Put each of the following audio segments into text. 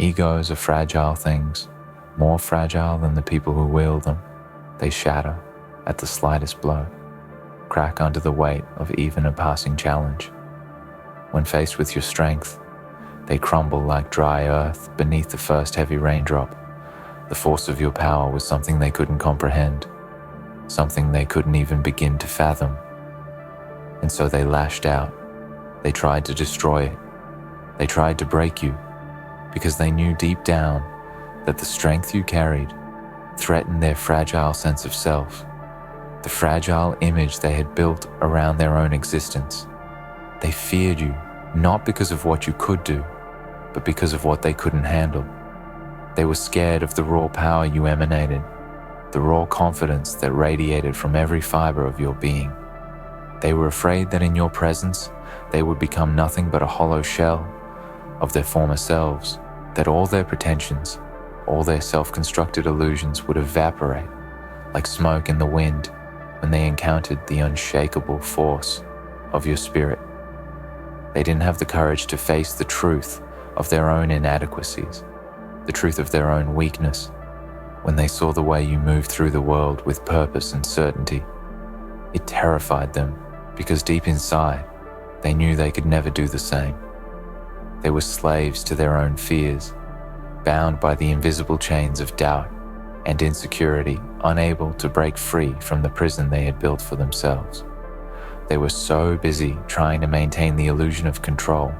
Egos are fragile things, more fragile than the people who wield them. They shatter at the slightest blow, crack under the weight of even a passing challenge. When faced with your strength, they crumble like dry earth beneath the first heavy raindrop. The force of your power was something they couldn't comprehend, something they couldn't even begin to fathom. And so they lashed out. They tried to destroy it. They tried to break you, because they knew deep down that the strength you carried threatened their fragile sense of self, the fragile image they had built around their own existence. They feared you, not because of what you could do, but because of what they couldn't handle. They were scared of the raw power you emanated, the raw confidence that radiated from every fiber of your being. They were afraid that in your presence, they would become nothing but a hollow shell of their former selves, that all their pretensions, all their self-constructed illusions would evaporate like smoke in the wind when they encountered the unshakable force of your spirit. They didn't have the courage to face the truth of their own inadequacies, the truth of their own weakness, when they saw the way you moved through the world with purpose and certainty. It terrified them because deep inside, they knew they could never do the same. They were slaves to their own fears, bound by the invisible chains of doubt and insecurity, unable to break free from the prison they had built for themselves. They were so busy trying to maintain the illusion of control,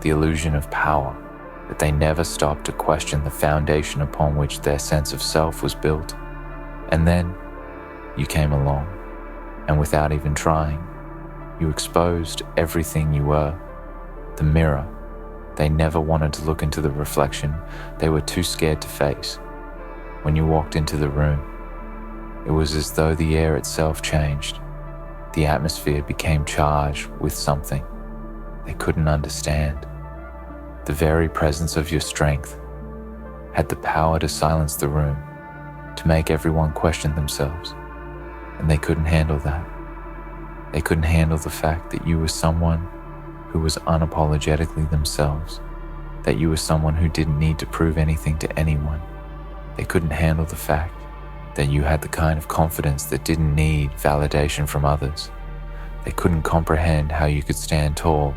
the illusion of power, that they never stopped to question the foundation upon which their sense of self was built. And then you came along, and without even trying, you exposed everything you were, the mirror. They never wanted to look into the reflection they were too scared to face. When you walked into the room, it was as though the air itself changed. The atmosphere became charged with something they couldn't understand. The very presence of your strength had the power to silence the room, to make everyone question themselves, and they couldn't handle that. They couldn't handle the fact that you were someone who was unapologetically themselves, that you were someone who didn't need to prove anything to anyone. They couldn't handle the fact that you had the kind of confidence that didn't need validation from others. They couldn't comprehend how you could stand tall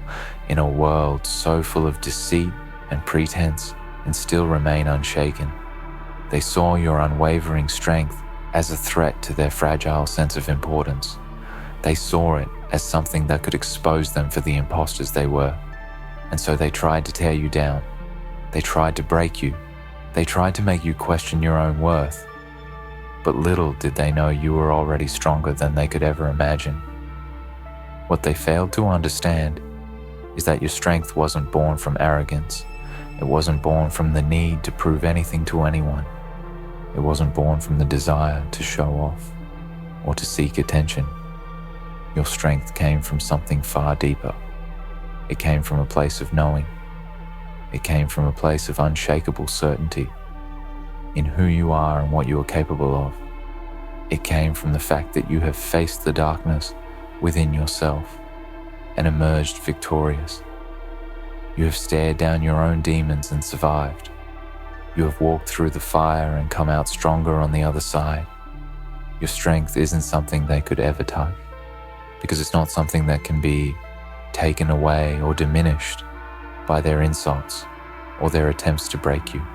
in a world so full of deceit and pretense and still remain unshaken. They saw your unwavering strength as a threat to their fragile sense of importance. They saw it as something that could expose them for the imposters they were. And so they tried to tear you down. They tried to break you. They tried to make you question your own worth. But little did they know you were already stronger than they could ever imagine. What they failed to understand is that your strength wasn't born from arrogance. It wasn't born from the need to prove anything to anyone. It wasn't born from the desire to show off or to seek attention. Your strength came from something far deeper. It came from a place of knowing. It came from a place of unshakable certainty in who you are and what you are capable of. It came from the fact that you have faced the darkness within yourself and emerged victorious. You have stared down your own demons and survived. You have walked through the fire and come out stronger on the other side. Your strength isn't something they could ever touch, because it's not something that can be taken away or diminished by their insults or their attempts to break you.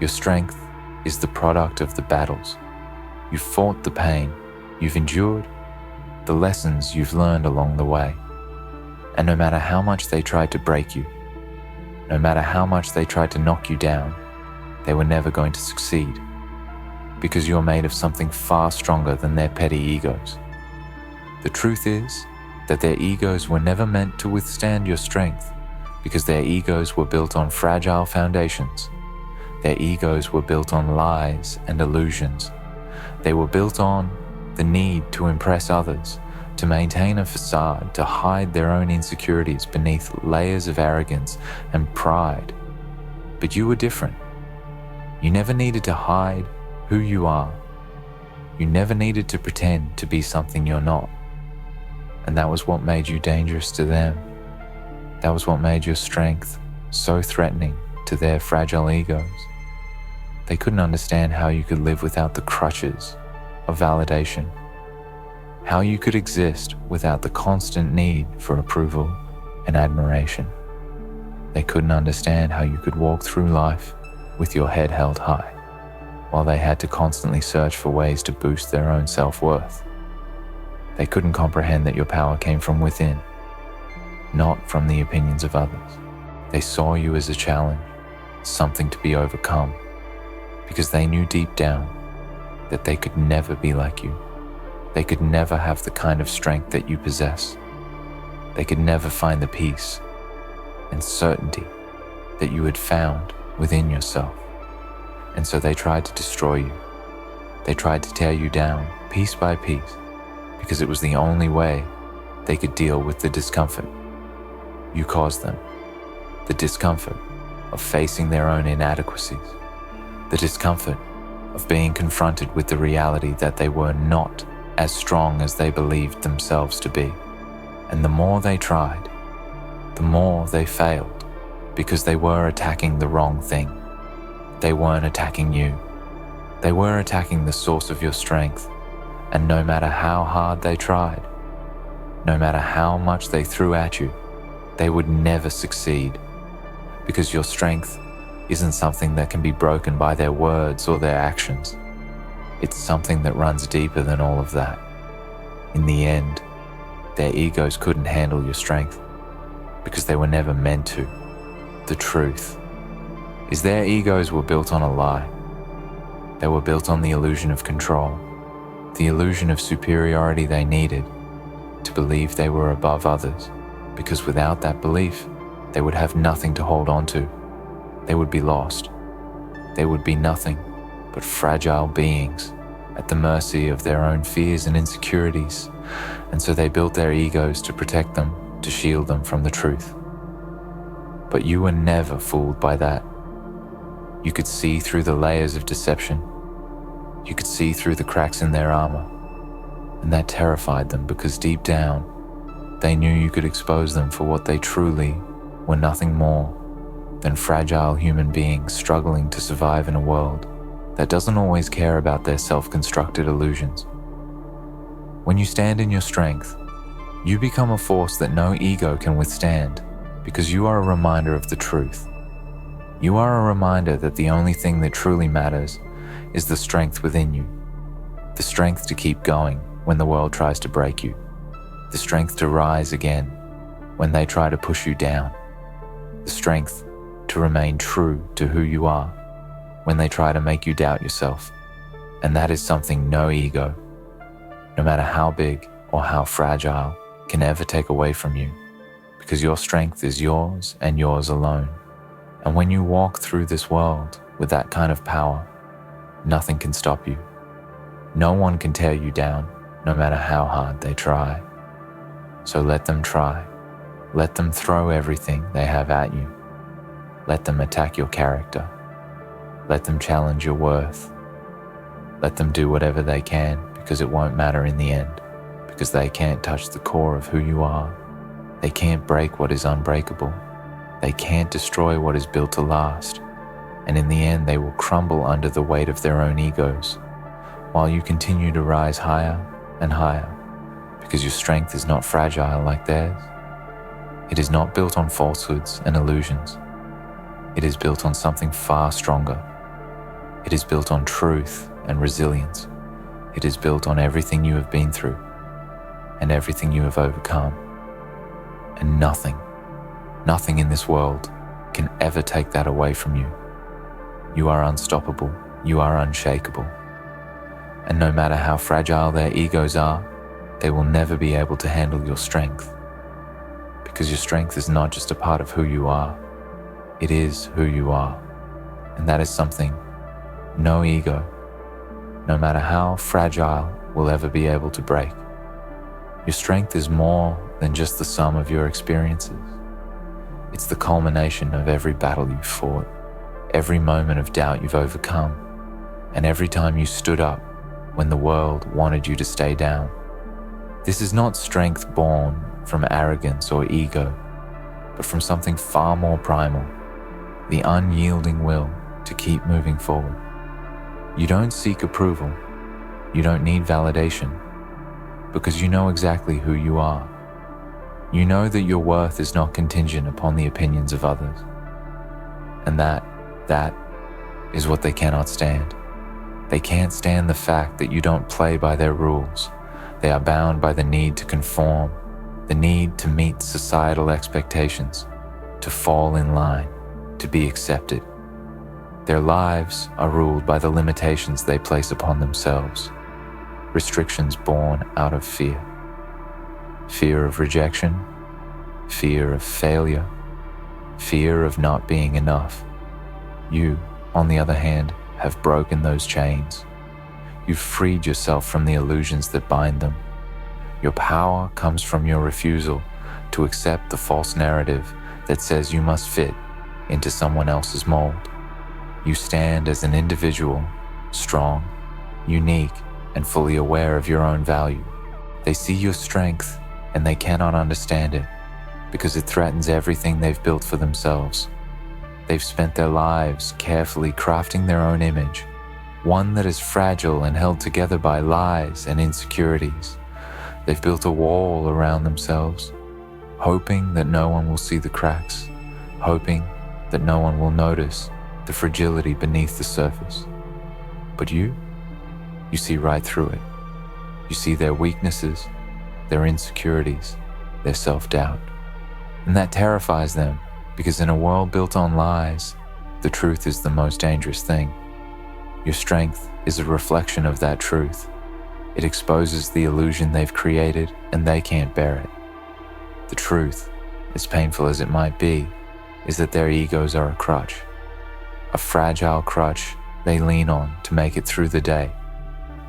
Your strength is the product of the battles. You've fought the pain, you've endured the lessons you've learned along the way. And no matter how much they tried to break you, no matter how much they tried to knock you down, they were never going to succeed, because you're made of something far stronger than their petty egos. The truth is that their egos were never meant to withstand your strength, because their egos were built on fragile foundations. Their egos were built on lies and illusions. They were built on the need to impress others, to maintain a facade, to hide their own insecurities beneath layers of arrogance and pride. But you were different. You never needed to hide who you are. You never needed to pretend to be something you're not. And that was what made you dangerous to them. That was what made your strength so threatening to their fragile egos. They couldn't understand how you could live without the crutches of validation, how you could exist without the constant need for approval and admiration. They couldn't understand how you could walk through life with your head held high, while they had to constantly search for ways to boost their own self-worth. They couldn't comprehend that your power came from within, not from the opinions of others. They saw you as a challenge, something to be overcome, because they knew deep down that they could never be like you. They could never have the kind of strength that you possess. They could never find the peace and certainty that you had found within yourself. And so they tried to destroy you. They tried to tear you down piece by piece, because it was the only way they could deal with the discomfort you caused them, the discomfort of facing their own inadequacies, the discomfort of being confronted with the reality that they were not as strong as they believed themselves to be. And the more they tried, the more they failed, because they were attacking the wrong thing. They weren't attacking you. They were attacking the source of your strength. And no matter how hard they tried, no matter how much they threw at you, they would never succeed, because your strength isn't something that can be broken by their words or their actions. It's something that runs deeper than all of that. In the end, their egos couldn't handle your strength, because they were never meant to. The truth is their egos were built on a lie. They were built on the illusion of control, the illusion of superiority they needed to believe they were above others, because without that belief, they would have nothing to hold on to. They would be lost. They would be nothing but fragile beings at the mercy of their own fears and insecurities. And so they built their egos to protect them, to shield them from the truth. But you were never fooled by that. You could see through the layers of deception. You could see through the cracks in their armor. And that terrified them, because deep down, they knew you could expose them for what they truly were: nothing more than fragile human beings struggling to survive in a world that doesn't always care about their self-constructed illusions. When you stand in your strength, you become a force that no ego can withstand, because you are a reminder of the truth. You are a reminder that the only thing that truly matters is the strength within you, the strength to keep going when the world tries to break you, the strength to rise again when they try to push you down, the strength to remain true to who you are when they try to make you doubt yourself. And that is something no ego, no matter how big or how fragile, can ever take away from you, because your strength is yours and yours alone. And when you walk through this world with that kind of power, nothing can stop you. No one can tear you down, no matter how hard they try. So let them try. Let them throw everything they have at you. Let them attack your character. Let them challenge your worth. Let them do whatever they can, because it won't matter in the end, because they can't touch the core of who you are. They can't break what is unbreakable. They can't destroy what is built to last. And in the end, they will crumble under the weight of their own egos, while you continue to rise higher and higher, because your strength is not fragile like theirs. It is not built on falsehoods and illusions. It is built on something far stronger. It is built on truth and resilience. It is built on everything you have been through and everything you have overcome. And nothing in this world can ever take that away from you. You are unstoppable. You are unshakable. And no matter how fragile their egos are, they will never be able to handle your strength. Because your strength is not just a part of who you are. It is who you are. And that is something no ego, no matter how fragile, will ever be able to break. Your strength is more than just the sum of your experiences. It's the culmination of every battle you've fought, every moment of doubt you've overcome, and every time you stood up when the world wanted you to stay down. This is not strength born from arrogance or ego, but from something far more primal. the unyielding will to keep moving forward. You don't seek approval, you don't need validation, because you know exactly who you are. You know that your worth is not contingent upon the opinions of others, and that is what they cannot stand. They can't stand the fact that you don't play by their rules. They are bound by the need to conform, the need to meet societal expectations, to fall in line, to be accepted. Their lives are ruled by the limitations they place upon themselves, restrictions born out of fear. Fear of rejection, fear of failure, fear of not being enough. You, on the other hand, have broken those chains. You've freed yourself from the illusions that bind them. Your power comes from your refusal to accept the false narrative that says you must fit into someone else's mold. You stand as an individual, strong, unique, and fully aware of your own value. They see your strength and they cannot understand it because it threatens everything they've built for themselves. They've spent their lives carefully crafting their own image, one that is fragile and held together by lies and insecurities. They've built a wall around themselves, hoping that no one will see the cracks, hoping that no one will notice the fragility beneath the surface. But you see right through it. You see their weaknesses, their insecurities, their self-doubt. And that terrifies them, because in a world built on lies, the truth is the most dangerous thing. Your strength is a reflection of that truth. It exposes the illusion they've created, and they can't bear it. The truth, as painful as it might be, is that their egos are a crutch. A fragile crutch they lean on to make it through the day,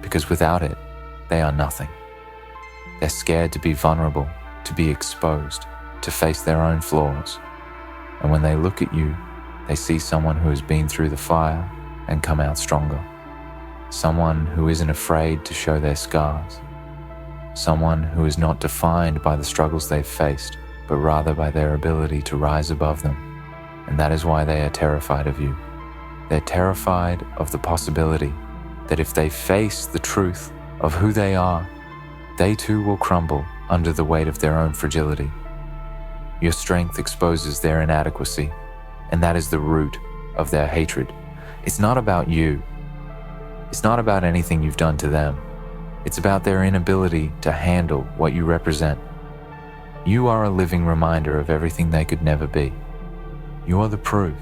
because without it, they are nothing. They're scared to be vulnerable, to be exposed, to face their own flaws. And when they look at you, they see someone who has been through the fire and come out stronger. Someone who isn't afraid to show their scars. Someone who is not defined by the struggles they've faced, but rather by their ability to rise above them. And that is why they are terrified of you. They're terrified of the possibility that if they face the truth of who they are, they too will crumble under the weight of their own fragility. Your strength exposes their inadequacy, and that is the root of their hatred. It's not about you. It's not about anything you've done to them. It's about their inability to handle what you represent. You are a living reminder of everything they could never be. You are the proof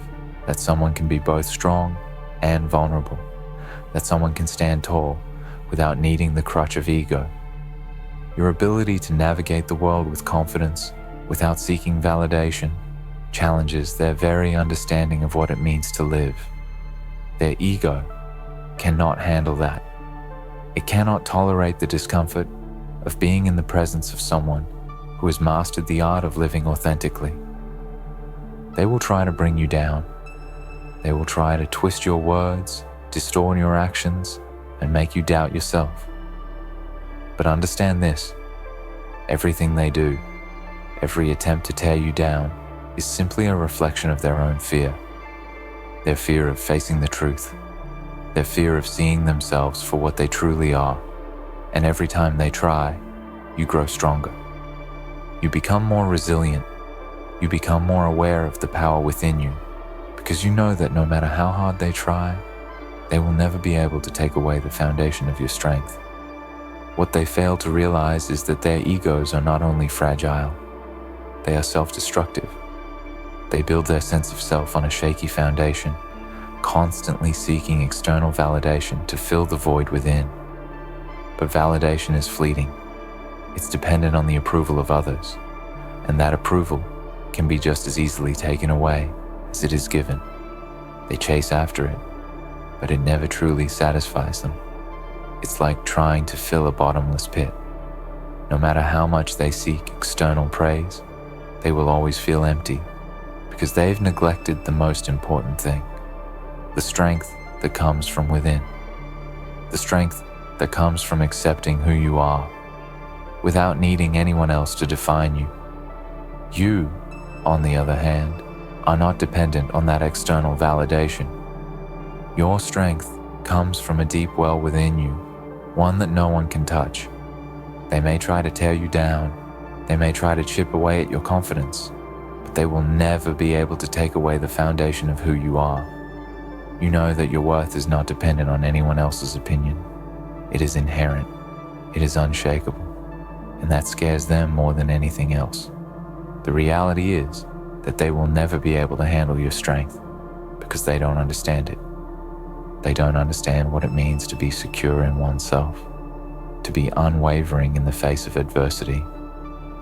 that someone can be both strong and vulnerable, that someone can stand tall without needing the crutch of ego. Your ability to navigate the world with confidence, without seeking validation, challenges their very understanding of what it means to live. Their ego cannot handle that. It cannot tolerate the discomfort of being in the presence of someone who has mastered the art of living authentically. They will try to bring you down. They will try to twist your words, distort your actions, and make you doubt yourself. But understand this: everything they do, every attempt to tear you down, is simply a reflection of their own fear. Their fear of facing the truth. Their fear of seeing themselves for what they truly are. And every time they try, you grow stronger. You become more resilient. You become more aware of the power within you, because you know that no matter how hard they try, they will never be able to take away the foundation of your strength. What they fail to realize is that their egos are not only fragile, they are self-destructive. They build their sense of self on a shaky foundation, constantly seeking external validation to fill the void within. But validation is fleeting. It's dependent on the approval of others, and that approval can be just as easily taken away as it is given. They chase after it, but it never truly satisfies them. It's like trying to fill a bottomless pit. No matter how much they seek external praise, they will always feel empty, because they've neglected the most important thing: the strength that comes from within. The strength that comes from accepting who you are, without needing anyone else to define you. You, on the other hand, are not dependent on that external validation. Your strength comes from a deep well within you, one that no one can touch. They may try to tear you down, they may try to chip away at your confidence, but they will never be able to take away the foundation of who you are. You know that your worth is not dependent on anyone else's opinion. It is inherent, it is unshakable, and that scares them more than anything else. The reality is that they will never be able to handle your strength because they don't understand it. They don't understand what it means to be secure in oneself, to be unwavering in the face of adversity.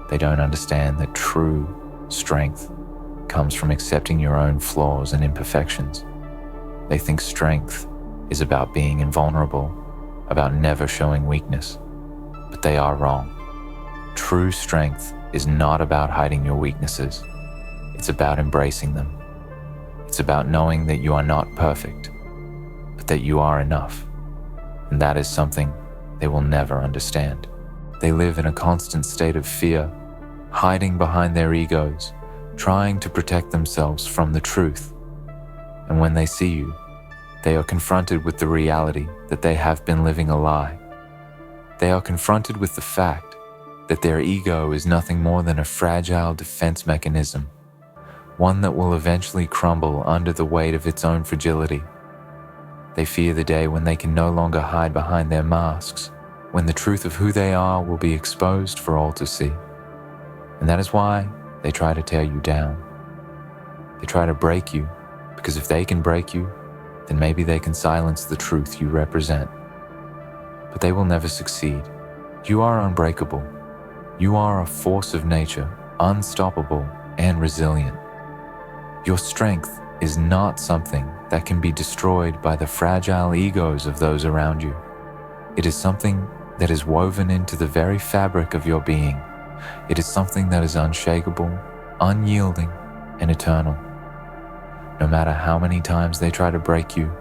They don't understand that true strength comes from accepting your own flaws and imperfections. They think strength is about being invulnerable, about never showing weakness, but they are wrong. True strength is not about hiding your weaknesses. It's about embracing them. It's about knowing that you are not perfect, but that you are enough. And that is something they will never understand. They live in a constant state of fear, hiding behind their egos, trying to protect themselves from the truth. And when they see you, they are confronted with the reality that they have been living a lie. They are confronted with the fact that their ego is nothing more than a fragile defense mechanism, one that will eventually crumble under the weight of its own fragility. They fear the day when they can no longer hide behind their masks, when the truth of who they are will be exposed for all to see. And that is why they try to tear you down. They try to break you, because if they can break you, then maybe they can silence the truth you represent. But they will never succeed. You are unbreakable. You are a force of nature, unstoppable and resilient. Your strength is not something that can be destroyed by the fragile egos of those around you. It is something that is woven into the very fabric of your being. It is something that is unshakable, unyielding, and eternal. No matter how many times they try to break you,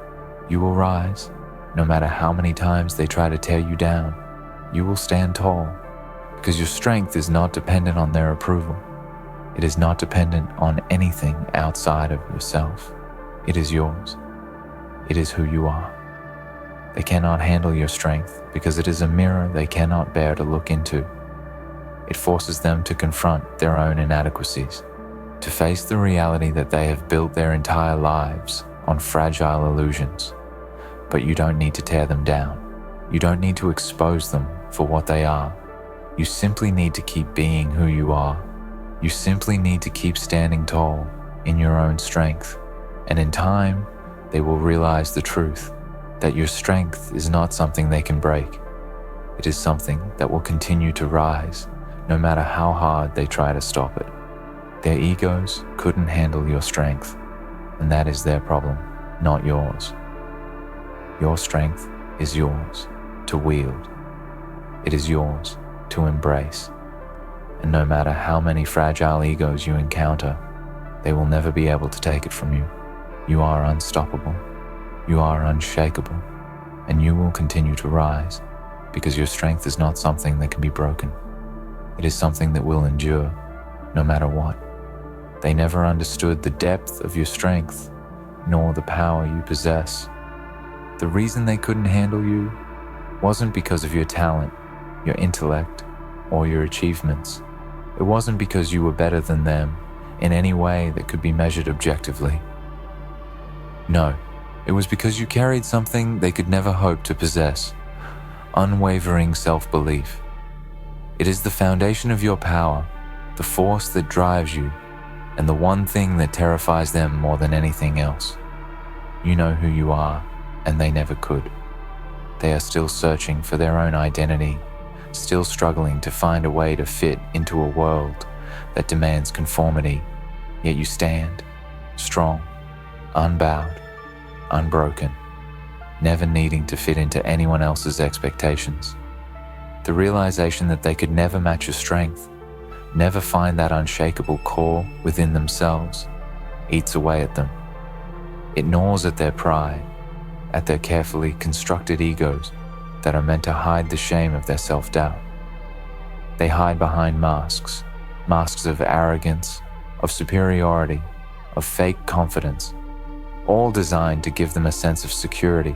you will rise. No matter how many times they try to tear you down, you will stand tall, because your strength is not dependent on their approval. It is not dependent on anything outside of yourself. It is yours. It is who you are. They cannot handle your strength because it is a mirror they cannot bear to look into. It forces them to confront their own inadequacies, to face the reality that they have built their entire lives on fragile illusions. But you don't need to tear them down. You don't need to expose them for what they are. You simply need to keep being who you are. You simply need to keep standing tall in your own strength. And in time, they will realize the truth, that your strength is not something they can break. It is something that will continue to rise, no matter how hard they try to stop it. Their egos couldn't handle your strength, and that is their problem, not yours. Your strength is yours to wield. It is yours to embrace. And no matter how many fragile egos you encounter, they will never be able to take it from you. You are unstoppable. You are unshakable. And you will continue to rise because your strength is not something that can be broken. It is something that will endure no matter what. They never understood the depth of your strength, nor the power you possess. The reason they couldn't handle you wasn't because of your talent, your intellect, or your achievements. It wasn't because you were better than them in any way that could be measured objectively. No, it was because you carried something they could never hope to possess: unwavering self-belief. It is the foundation of your power, the force that drives you, and the one thing that terrifies them more than anything else. You know who you are, and they never could. They are still searching for their own identity, still struggling to find a way to fit into a world that demands conformity, yet you stand, strong, unbowed, unbroken, never needing to fit into anyone else's expectations. The realization that they could never match your strength, never find that unshakable core within themselves, eats away at them. It gnaws at their pride, at their carefully constructed egos that are meant to hide the shame of their self-doubt. They hide behind masks of arrogance, of superiority, of fake confidence, all designed to give them a sense of security,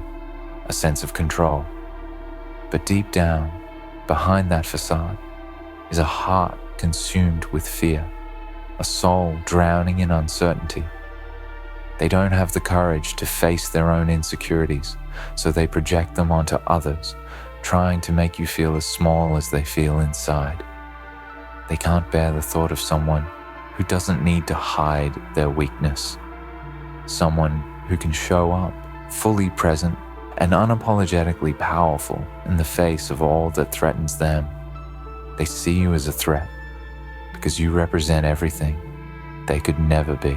a sense of control. But deep down, behind that facade, is a heart consumed with fear, a soul drowning in uncertainty. They don't have the courage to face their own insecurities, so they project them onto others, trying to make you feel as small as they feel inside. They can't bear the thought of someone who doesn't need to hide their weakness, someone who can show up fully present and unapologetically powerful in the face of all that threatens them. They see you as a threat because you represent everything they could never be.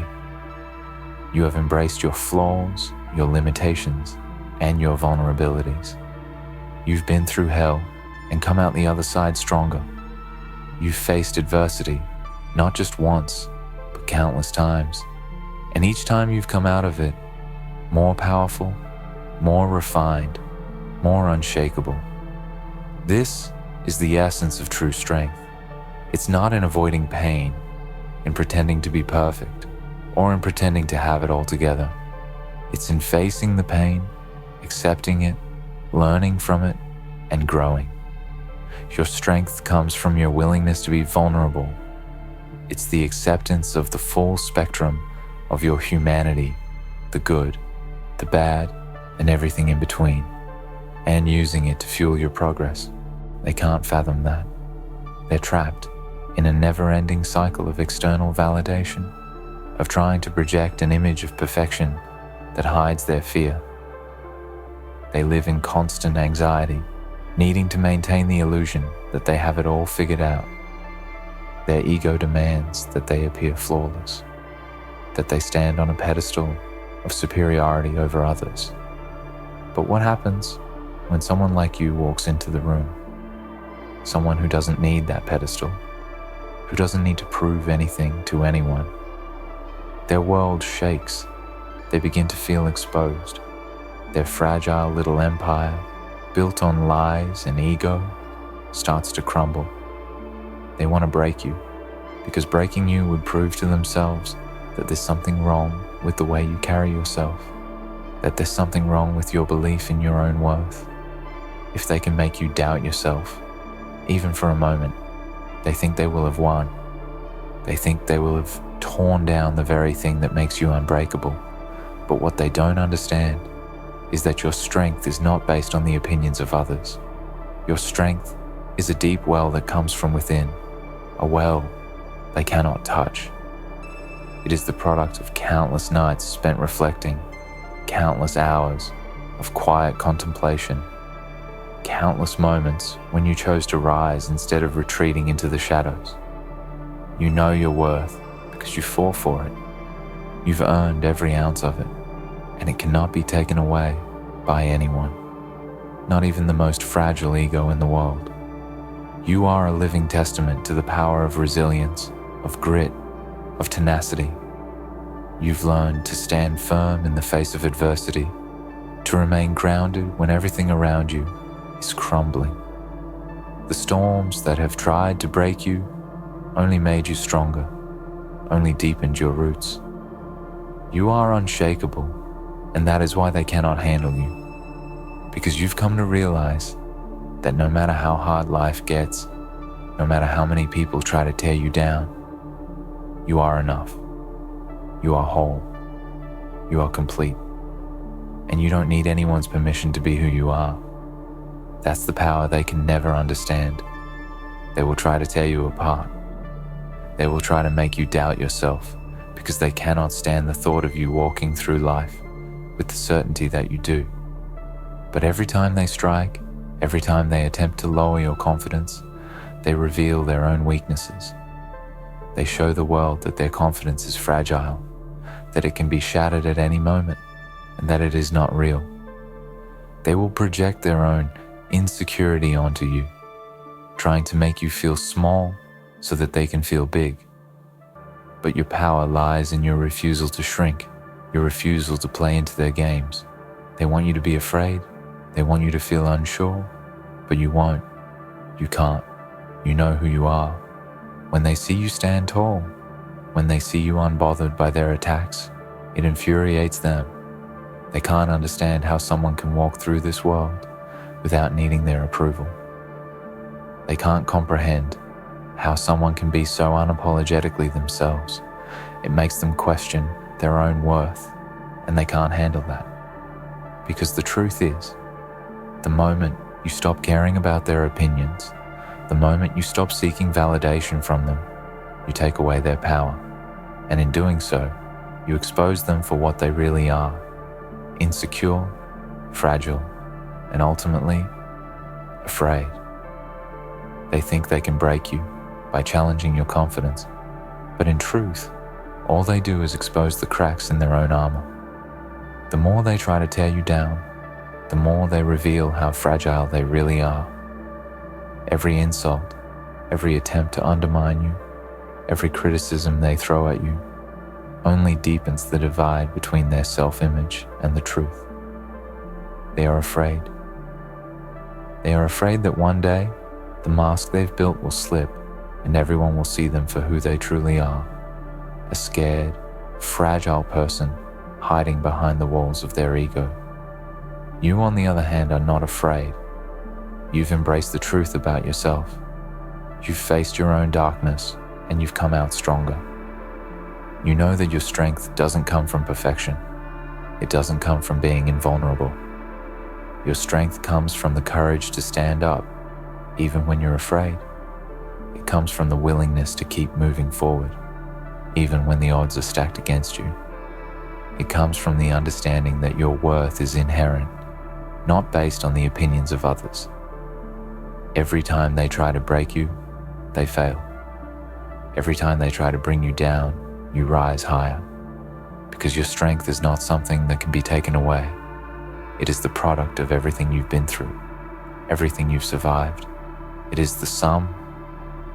You have embraced your flaws, your limitations, and your vulnerabilities. You've been through hell and come out the other side stronger. You've faced adversity, not just once, but countless times. And each time you've come out of it, more powerful, more refined, more unshakable. This is the essence of true strength. It's not in avoiding pain, in pretending to be perfect, or in pretending to have it all together. It's in facing the pain, accepting it, learning from it, and growing. Your strength comes from your willingness to be vulnerable. It's the acceptance of the full spectrum of your humanity, the good, the bad, and everything in between, and using it to fuel your progress. They can't fathom that. They're trapped in a never-ending cycle of external validation, of trying to project an image of perfection that hides their fear. They live in constant anxiety, needing to maintain the illusion that they have it all figured out. Their ego demands that they appear flawless, that they stand on a pedestal of superiority over others. But what happens when someone like you walks into the room? Someone who doesn't need that pedestal, who doesn't need to prove anything to anyone. Their world shakes. They begin to feel exposed. Their fragile little empire, built on lies and ego, starts to crumble. They want to break you, because breaking you would prove to themselves that there's something wrong with the way you carry yourself, that there's something wrong with your belief in your own worth. If they can make you doubt yourself, even for a moment, they think they will have won. They think they will have torn down the very thing that makes you unbreakable. But what they don't understand is that your strength is not based on the opinions of others. Your strength is a deep well that comes from within, a well they cannot touch. It is the product of countless nights spent reflecting, countless hours of quiet contemplation, countless moments when you chose to rise instead of retreating into the shadows. You know your worth because you fought for it. You've earned every ounce of it, and it cannot be taken away by anyone, not even the most fragile ego in the world. You are a living testament to the power of resilience, of grit, of tenacity. You've learned to stand firm in the face of adversity, to remain grounded when everything around you is crumbling. The storms that have tried to break you only made you stronger, only deepened your roots. You are unshakable, and that is why they cannot handle you, because you've come to realize that no matter how hard life gets, no matter how many people try to tear you down, you are enough. You are whole. You are complete. And you don't need anyone's permission to be who you are. That's the power they can never understand. They will try to tear you apart. They will try to make you doubt yourself because they cannot stand the thought of you walking through life with the certainty that you do. But every time they strike, every time they attempt to lower your confidence, they reveal their own weaknesses. They show the world that their confidence is fragile, that it can be shattered at any moment, and that it is not real. They will project their own insecurity onto you, trying to make you feel small so that they can feel big. But your power lies in your refusal to shrink, your refusal to play into their games. They want you to be afraid, they want you to feel unsure, but you won't, you can't, you know who you are. When they see you stand tall, When they see you unbothered by their attacks, it infuriates them. They can't understand how someone can walk through this world without needing their approval. They can't comprehend how someone can be so unapologetically themselves. It makes them question their own worth, and they can't handle that. Because the truth is, the moment you stop caring about their opinions, the moment you stop seeking validation from them, you take away their power. And in doing so, you expose them for what they really are: insecure, fragile, and ultimately, afraid. They think they can break you by challenging your confidence, but in truth, all they do is expose the cracks in their own armor. The more they try to tear you down, the more they reveal how fragile they really are. Every insult, every attempt to undermine you, every criticism they throw at you only deepens the divide between their self-image and the truth. They are afraid. They are afraid that one day the mask they've built will slip and everyone will see them for who they truly are: a scared, fragile person hiding behind the walls of their ego. You, on the other hand, are not afraid. You've embraced the truth about yourself. You've faced your own darkness, and you've come out stronger. You know that your strength doesn't come from perfection. It doesn't come from being invulnerable. Your strength comes from the courage to stand up, even when you're afraid. It comes from the willingness to keep moving forward, even when the odds are stacked against you. It comes from the understanding that your worth is inherent, not based on the opinions of others. Every time they try to break you, they fail. Every time they try to bring you down, you rise higher. Because your strength is not something that can be taken away. It is the product of everything you've been through, everything you've survived. It is the sum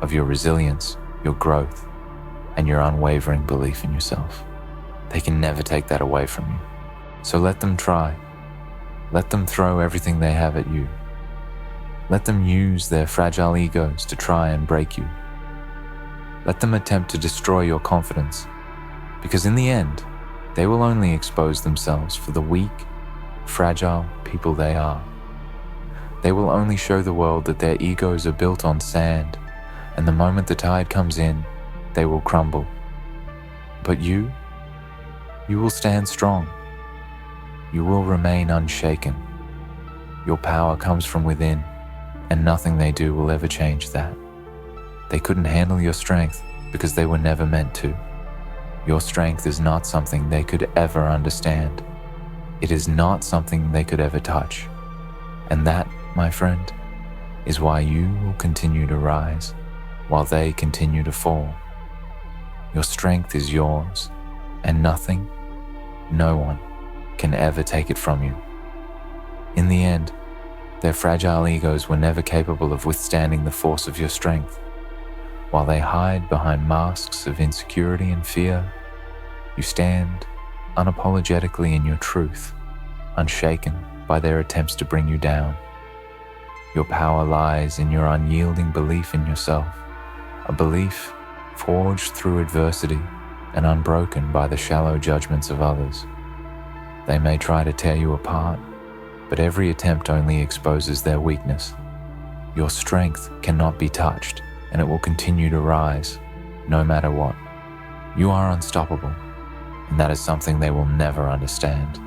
of your resilience, your growth, and your unwavering belief in yourself. They can never take that away from you. So let them try. Let them throw everything they have at you. Let them use their fragile egos to try and break you. Let them attempt to destroy your confidence, because in the end, they will only expose themselves for the weak, fragile people they are. They will only show the world that their egos are built on sand, and the moment the tide comes in, they will crumble. But you will stand strong. You will remain unshaken. Your power comes from within, and nothing they do will ever change that. They couldn't handle your strength because they were never meant to. Your strength is not something they could ever understand. It is not something they could ever touch. And that, my friend, is why you will continue to rise while they continue to fall. Your strength is yours, and nothing, no one, can ever take it from you. In the end, their fragile egos were never capable of withstanding the force of your strength. While they hide behind masks of insecurity and fear, you stand unapologetically in your truth, unshaken by their attempts to bring you down. Your power lies in your unyielding belief in yourself, a belief forged through adversity and unbroken by the shallow judgments of others. They may try to tear you apart, but every attempt only exposes their weakness. Your strength cannot be touched, and it will continue to rise, no matter what. You are unstoppable, and that is something they will never understand.